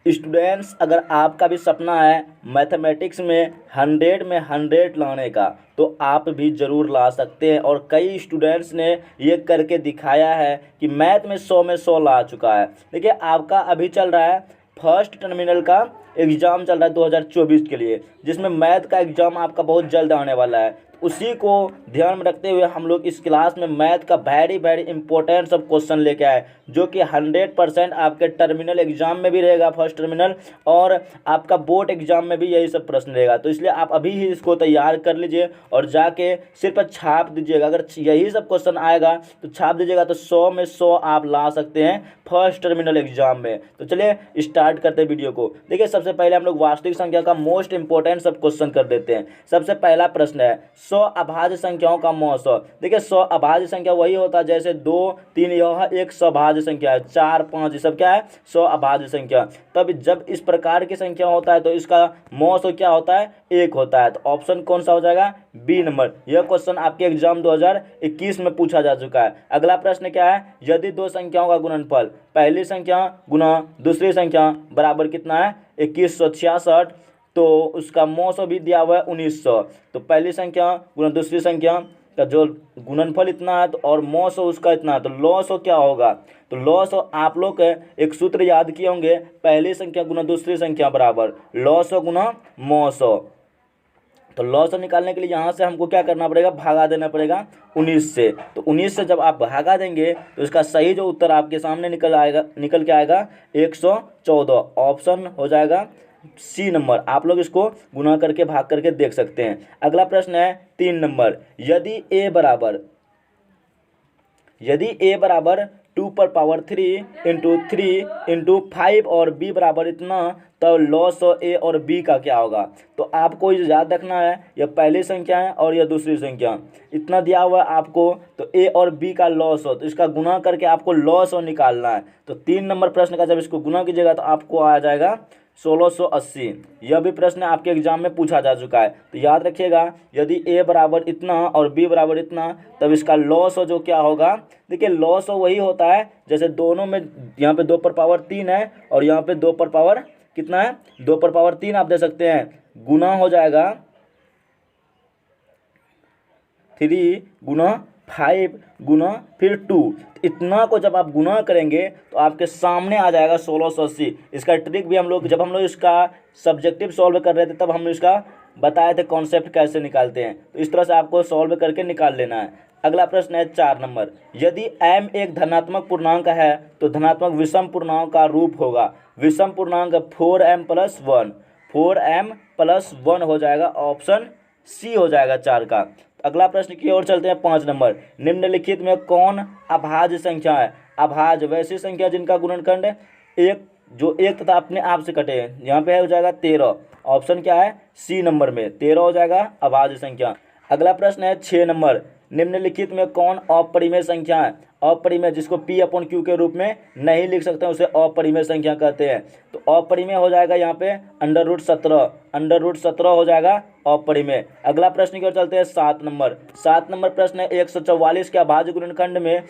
Students, अगर आपका भी सपना है मैथमेटिक्स में 100 में 100 लाने का, तो आप भी ज़रूर ला सकते हैं। और कई स्टूडेंट्स ने ये करके दिखाया है कि मैथ में 100 में 100 ला चुका है। देखिए, आपका अभी चल रहा है फर्स्ट टर्मिनल का एग्ज़ाम चल रहा है 2024 के लिए, जिसमें मैथ का एग्ज़ाम आपका बहुत जल्द आने वाला है। उसी को ध्यान में रखते हुए हम लोग इस क्लास में मैथ का वेरी इंपॉर्टेंट सब क्वेश्चन लेके आए, जो कि 100% आपके टर्मिनल एग्जाम में भी रहेगा, फर्स्ट टर्मिनल, और आपका बोर्ड एग्जाम में भी यही सब प्रश्न रहेगा। तो इसलिए आप अभी ही इसको तैयार कर लीजिए और जाके सिर्फ छाप दीजिएगा। अगर यही सब क्वेश्चन आएगा तो छाप दीजिएगा, तो 100 में 100 आप ला सकते हैं फर्स्ट टर्मिनल एग्जाम में। तो चलिए स्टार्ट करते हैं वीडियो को। देखिए, सबसे पहले हम लोग वास्तविक संख्या का मोस्ट इंपॉर्टेंट सब क्वेश्चन कर देते हैं। सबसे पहला प्रश्न है 100 अभाज्य संख्याओं का मौसम। देखिए, 100 अभाज्य संख्या वही होता है जैसे 2, 3, यह एक सभाज्य संख्या है, 4, 5 ये सब क्या है, 100 अभाज्य संख्या। तब जब इस प्रकार की संख्या होता है तो इसका मौसम क्या होता है, 1 होता है। तो ऑप्शन कौन सा हो जाएगा, बी नंबर। यह क्वेश्चन आपके एग्जाम 2021 में पूछा जा चुका है। अगला प्रश्न क्या है, यदि दो संख्याओं का गुणनफल पहली संख्या गुना दूसरी संख्या बराबर कितना है, 2166, तो उसका मौसम भी दिया हुआ है 1900। तो पहली संख्या गुना दूसरी संख्या का जो गुणनफल इतना है तो और मौसम उसका इतना है, तो लॉस क्या होगा, तो लॉस आप लोग एक सूत्र याद किए होंगे, पहली संख्या गुना दूसरी संख्या बराबर लॉस गुना मौसम। तो लॉस निकालने के लिए यहाँ से हमको क्या करना पड़ेगा, भागा देना पड़ेगा 19 से। तो 19 से जब आप भागा देंगे तो इसका सही जो उत्तर आपके सामने निकल के आएगा 114। ऑप्शन हो जाएगा सी नंबर। आप लोग इसको गुना करके भाग करके देख सकते हैं। अगला प्रश्न है 3 नंबर, यदि ए बराबर 2 पर पावर 3 इंटू 3 इंटू 5 और बी बराबर इतना, तो लॉस ए और बी का क्या होगा। तो आपको याद रखना है, यह पहली संख्या है और यह दूसरी संख्या, इतना दिया हुआ है आपको, तो ए और बी का लॉस हो, तो इसका गुना करके आपको लॉस हो निकालना है। तो 3 नंबर प्रश्न का जब इसको गुना कीजिएगा तो आपको आ जाएगा 1680। यह भी प्रश्न आपके एग्जाम में पूछा जा चुका है। तो याद रखिएगा, यदि ए बराबर इतना और बी बराबर इतना, तब इसका लॉस जो क्या होगा, देखिए लॉस वही होता है जैसे दोनों में, यहाँ पे 2 पर पावर 3 है और यहाँ पे 2 पर पावर कितना है, 2 पर पावर 3 आप दे सकते हैं, गुना हो जाएगा 3 गुना 5 गुना फिर 2। इतना को जब आप गुना करेंगे तो आपके सामने आ जाएगा 1680। इसका ट्रिक भी जब हम लोग इसका सब्जेक्टिव सॉल्व कर रहे थे तब हम इसका बताए थे कॉन्सेप्ट कैसे निकालते हैं। तो इस तरह से आपको सॉल्व करके निकाल लेना है। अगला प्रश्न है 4 नंबर, यदि m एक धनात्मक पूर्णांक है तो धनात्मक विषम पूर्णांक का रूप होगा। विषम पूर्णांक 4m + 1, 4m + 1 हो जाएगा, ऑप्शन सी हो जाएगा 4 का। अगला प्रश्न की ओर चलते हैं 5 नंबर, निम्नलिखित में कौन अभाज्य संख्या है। अभाज्य वैसी संख्या जिनका गुणनखंड जो एक तथा अपने आप से कटे, यहाँ पे हो जाएगा 13। ऑप्शन क्या है, सी नंबर में 13 हो जाएगा अभाज्य संख्या। अगला प्रश्न है 6 नंबर, निम्नलिखित में कौन अपरिमेय संख्या है। अपरिमेय जिसको P/Q के रूप में नहीं लिख सकते हैं उसे अपरिमेय संख्या कहते हैं। तो अपरिमेय हो जाएगा यहाँ पे √17, √17 हो जाएगा अपरिमेय। अगला प्रश्न की ओर चलते हैं 7 नंबर। 7 नंबर प्रश्न है 144 के अभाज्य गुणनखंड में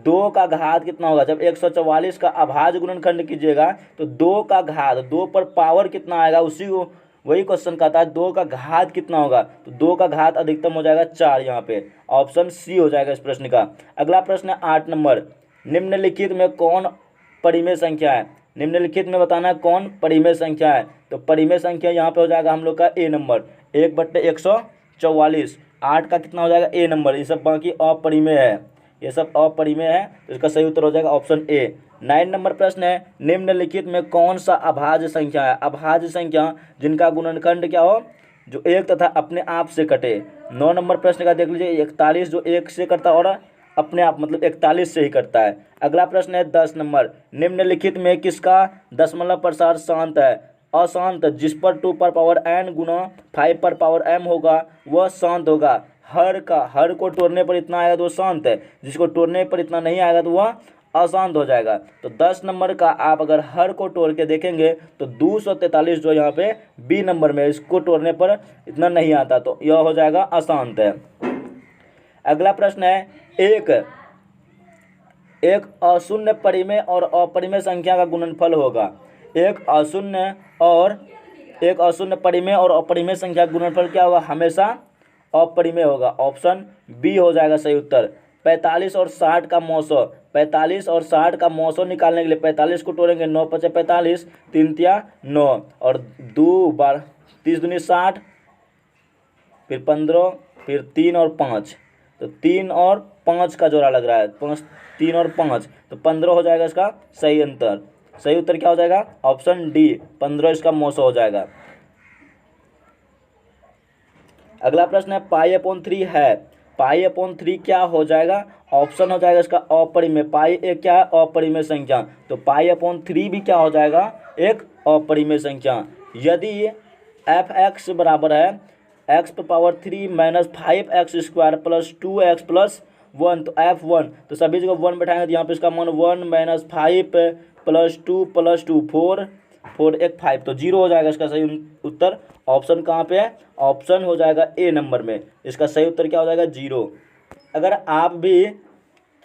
2 का घात कितना होगा। जब 144 का अभाज्य गुणनखंड कीजिएगा तो 2 का घात, 2 पर पावर कितना आएगा, उसी को वही क्वेश्चन कहता है 2 का घात कितना होगा। तो 2 का घात अधिकतम हो जाएगा 4, यहाँ पे ऑप्शन सी हो जाएगा इस प्रश्न का। अगला प्रश्न है 8 नंबर, निम्नलिखित में कौन परिमेय संख्या है। निम्नलिखित में बताना है कौन परिमेय संख्या है। तो परिमेय संख्या यहाँ पे हो जाएगा हम लोग का ए नंबर, 1/144। 8 का कितना हो जाएगा, ए नंबर। ये सब बाकी अपरिमेय है, ये सब अपरिमेय है, तो इसका सही उत्तर हो जाएगा ऑप्शन ए। 9 नंबर प्रश्न है, निम्नलिखित में कौन सा अभाज्य संख्या है। अभाज्य संख्या जिनका गुणनखंड क्या हो, जो एक तथा अपने आप से कटे। 9 नंबर प्रश्न का देख लीजिए, 41 जो एक से करता है और अपने आप मतलब 41 से ही करता है। अगला प्रश्न है 10 नंबर, निम्नलिखित में किसका दशमलव प्रसार शांत है। अशांत जिस पर 2 पर पावर n गुना 5 पर पावर m होगा वह शांत होगा। हर को तोड़ने पर इतना आएगा तो शांत है, जिसको तोड़ने पर इतना नहीं आएगा तो वह अशांत हो जाएगा। तो 10 नंबर का आप अगर हर को तोड़ के देखेंगे तो 243 जो यहाँ पे बी नंबर में, इसको तोड़ने पर इतना नहीं आता, तो यह हो जाएगा अशांत है। अगला प्रश्न है एक अशून्य परिमेय और अपरिमेय संख्या का गुणनफल होगा। एक अशून्य परिमेय और अपरिमेय संख्या का गुणनफल क्या होगा, हमेशा अपरिमेय होगा। ऑप्शन बी हो जाएगा सही उत्तर। 45 और 60 का मौसो, 45 और 60 का मौसो निकालने के लिए 45 को तोड़ेंगे, 9 × 5 = 45, 3 × 9 और 2 बार 30 दूनी 60, फिर 15, फिर 3 और 5, तो 3 और 5 का जोड़ा लग रहा है, 3 और 5 तो 15 हो जाएगा इसका सही अंतर। सही उत्तर क्या हो जाएगा, ऑप्शन डी 15 इसका मौसो हो जाएगा। अगला प्रश्न है पाई/3 है, पाई/3 क्या हो जाएगा, ऑप्शन हो जाएगा इसका अपरिमेय। पाई एक क्या है, अपरिमेय संख्या, तो पाई/3 भी क्या हो जाएगा, एक अपरिमेय संख्या। यदि f(x) बराबर है x⁻³ - 5x² + 2x + 1, तो f1 तो सभी जगह 1 बैठाएंगे तो यहाँ पे इसका मान 1 - 5 + 2 + 2 4 4 1 5, तो 0 हो जाएगा इसका सही उत्तर। ऑप्शन कहाँ पे है, ऑप्शन हो जाएगा ए नंबर में, इसका सही उत्तर क्या हो जाएगा 0। अगर आप भी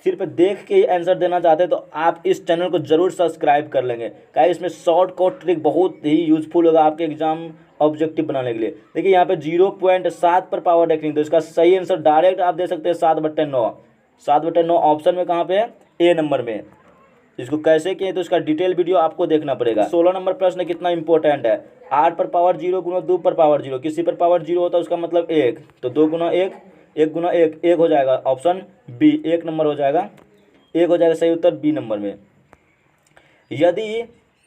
सिर्फ देख के ही आंसर देना चाहते हैं तो आप इस चैनल को जरूर सब्सक्राइब कर लेंगे, क्या इसमें शॉर्ट कट ट्रिक बहुत ही यूजफुल होगा आपके एग्जाम ऑब्जेक्टिव बनाने के लिए। देखिए यहाँ पे 0.7 पर पावर रखेंगे तो इसका सही आंसर डायरेक्ट आप दे सकते हैं 7/9। 7/9 ऑप्शन में कहाँ पे है, ए नंबर में। इसको कैसे किए तो इसका डिटेल वीडियो आपको देखना पड़ेगा। 16 नंबर प्रश्न कितना इंपॉर्टेंट है, 8 पर पावर 0 × 2 पर पावर 0, किसी पर पावर 0 होता है उसका मतलब 1, तो 2 × 1 1 × 1 1 हो जाएगा, ऑप्शन बी 1 नंबर हो जाएगा, 1 हो जाएगा सही उत्तर बी नंबर में।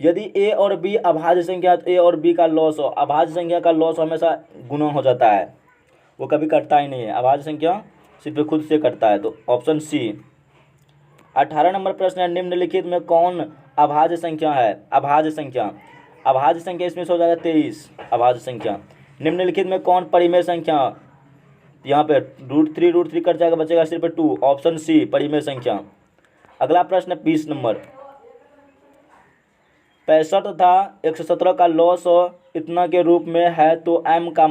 यदि ए और बी अभाज्य संख्या तो ए और बी का लॉस हो, अभाज्य संख्या का लॉस हमेशा गुना हो जाता है, वो कभी कटता ही नहीं है, अभाज्य संख्या सिर्फ खुद से कटता है, तो ऑप्शन सी। 18 नंबर प्रश्न है, निम्नलिखित में कौन अभाज्य संख्या है, अभाज्य संख्या इसमें से हो जाएगा 23 अभाज्य संख्या। निम्नलिखित में कौन परिमेय संख्या, यहाँ पे √3 कट जाएगा, बचेगा सिर्फ 2, ऑप्शन सी परिमेय संख्या। अगला प्रश्न 20 नंबर, 65 तथा 117 का लॉस इतना के रूप में है तो m का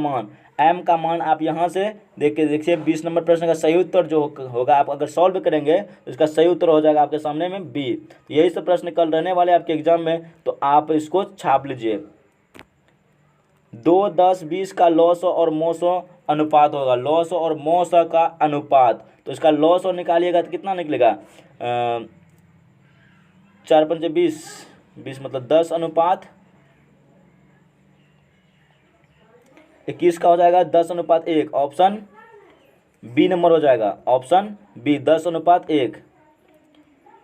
मान आप यहाँ से देखिए 20 नंबर प्रश्न का सही उत्तर जो होगा, आप अगर सॉल्व करेंगे तो इसका सही उत्तर हो जाएगा आपके सामने में बी। यही सब प्रश्न कल रहने वाले आपके एग्जाम में, तो आप इसको छाप लीजिए। 2, 10, 20 का लॉस और मोसो अनुपात होगा, लॉस और मोसो का अनुपात, तो इसका लॉस और निकालिएगा तो कितना निकलेगा, 4 × 5 = 20 मतलब 10 अनुपात 21 का हो जाएगा 10:1, ऑप्शन बी नंबर हो जाएगा, ऑप्शन बी 10:1।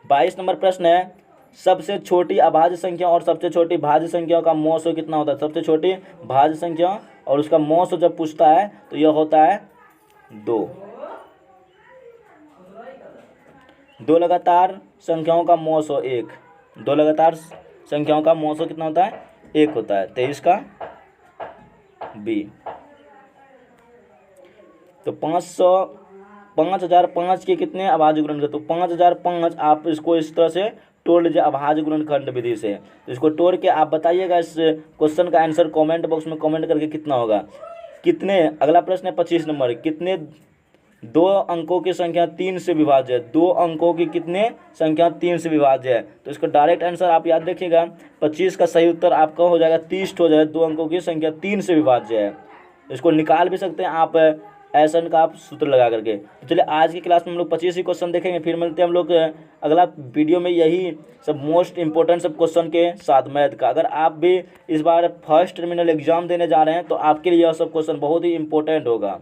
22 नंबर प्रश्न है, सबसे छोटी अभाज्य संख्या और सबसे छोटी भाज्य संख्या का मौसो कितना होता है। सबसे छोटी भाज्य संख्या और उसका मौसो जब पूछता है तो यह होता है 2। 2 लगातार संख्याओं का मौसो 1, 2 लगातार संख्याओं का मौसो कितना होता है, 1 होता है, 23 का बी। तो 5005 के कितने अभाज्य गुणनखंड, तो 5005 आप इसको इस तरह से तोड़ लीजिए अभाज्य गुणनखंड विधि से। तो इसको तोड़ के आप बताइएगा इस क्वेश्चन का आंसर कमेंट बॉक्स में कमेंट करके कितना होगा। कितने, अगला प्रश्न है 25 नंबर, कितने 2 अंकों की संख्या 3 से विभाज्य है। 2 अंकों की कितने संख्या 3 से विभाज्य है, तो इसका डायरेक्ट आंसर आप याद रखिएगा 25 का सही उत्तर आपका हो जाएगा 30 हो जाएगा। 2 अंकों की संख्या 3 से विभाज्य है, इसको निकाल भी सकते हैं आप एसन का आप सूत्र लगा करके। तो चलिए आज की क्लास में हम लोग 25 ही क्वेश्चन देखेंगे, फिर मिलते हैं हम लोग अगला वीडियो में यही सब मोस्ट इंपॉर्टेंट सब क्वेश्चन के साथ मैथ का। अगर आप भी इस बार फर्स्ट टर्मिनल एग्जाम देने जा रहे हैं तो आपके लिए यह सब क्वेश्चन बहुत ही इंपॉर्टेंट होगा।